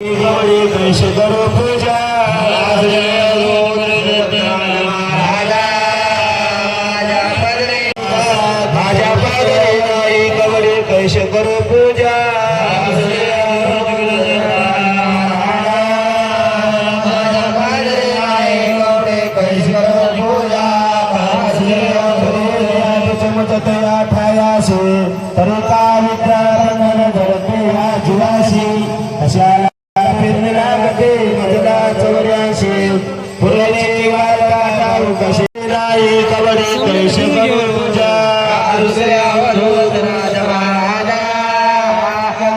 गवळी cash करू पूजा माझ्या पादरी नाही गवळी कैश करू पूजा तरी का विचार धरते या जीवाशी अशा फिरणे लागते मधला चौऱ्याशी पुरणे वाला कशी नाही कवडी कैश करू पूजा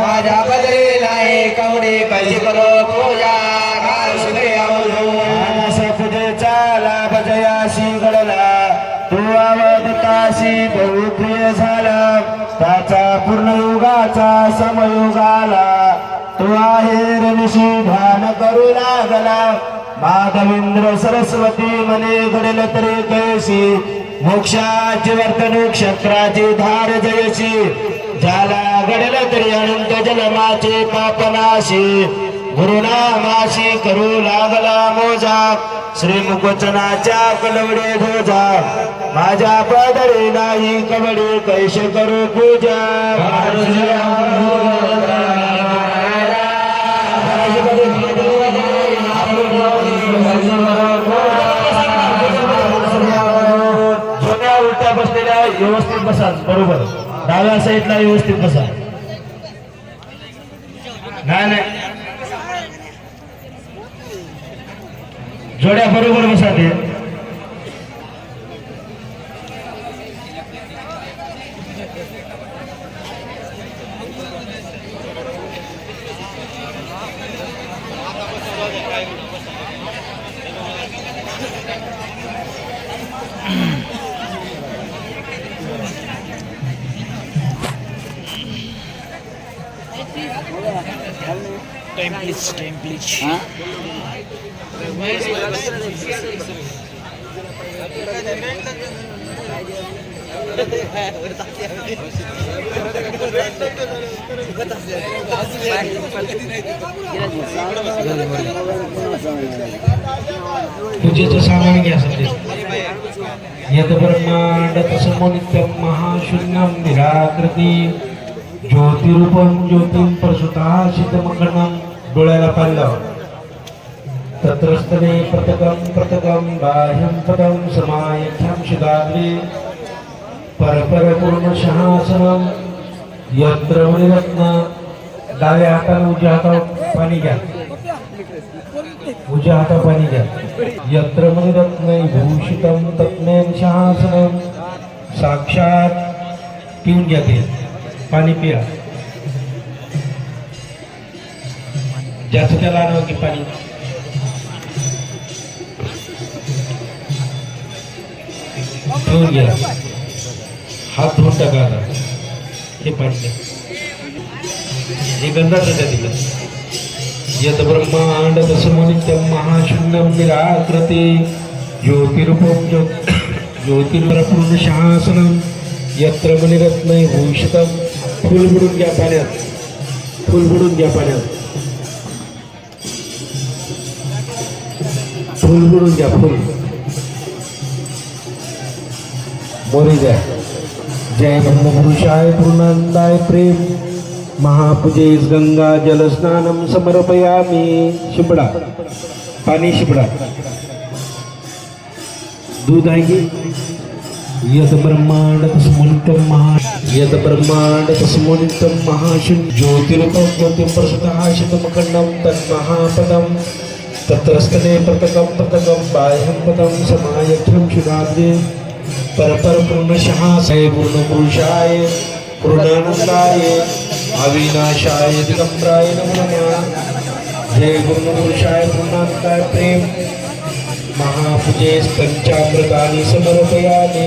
माझ्या बदली नाही कवडी कैश करू पूजा पूजेचा लाभ जयाशी घडला तू आवडताशी बहुप्रिय झाला त्याचा पूर्ण युगाचा समयुगाला तो आहे ऋषी ध्यान करू लागला माधवेंद्र सरस्वती मने घडेल तरी कैशी मोक्षाची वर्तणूक क्षत्राची धार जयशी झाला घडेल तरी अनंत जन्माचे पापनाशी गुरुनामाशी करू लागला मोजा श्रीमुखवचनाच्या कलवडे ध्वजा माझ्या पदरी नाही कवडी कैश करू पूजा जुन्या उलट्या बसलेल्या व्यवस्थित बसा बरोबर डाव्या साईडला व्यवस्थित बसा नाही जोड्या बरोबर बसा ते टाइम प्लीज पूजेचं सामान घ्या सध्या यत ब्रह्मांड तस्मो नित्यं महाशून्यं निराकृती ज्योतिरूपं ज्योतिं प्रसुताशितमकणं डोळ्याला पाहिलं तत्रस्तने प्रतकं बाह्यं पदं समायख्यं शिदाग्रे परपूर्ण शहासनं यत्र मणिरत्न डाव्या हाताने उजव्या हातावर पाणी घ्या उजव्या हातावर पाणी घ्या यत्र मणिरत्न भूषितं तत्मेन शहासनं साक्षात पिऊन घ्या ते पाणी पिया ज्याचं त्याला आणावं की पाणी पिऊन घ्या हात धुवून टाका आता हे पाणी द्या हे गंधाचं द्या तिकडे यत ब्रह्मांड तस्मो नित्यं महाशून्यं निराकृती ज्योतिरूपं ज्योतिर्पूर्ण शहासनं यत्र मणिरत्न भूषितं फुल बुडून घ्या पाण्यात फुल बुडून घ्या पाण्यात फुल बुडून घ्या फुल मोरी द्या जय ब्रह्मपुरुषाय पूर्णानंदाय प्रेम महापूजेस गंगा जलस्नानं समर्पयामी शिपडा पाणी शिपडा दूध आहे की यत ब्रह्मांड तस्मो नित्यं महाशून्यं ज्योतिरूपं ज्योतिं प्रसुताशितमखण्डं तन्महापदं तत्रस्तने प्रतकं बाह्यं पदं समायख्यं शिदाग्रे परपूर्णशः स पूर्णपुरुषाय पूर्णानंदाय अविनाशाय दिगंबराय नमो नमः जय पूर्णपुरुषाय पूर्णानंदाय प्रेम महापूजेस पंचामृतानि समर्पयामि।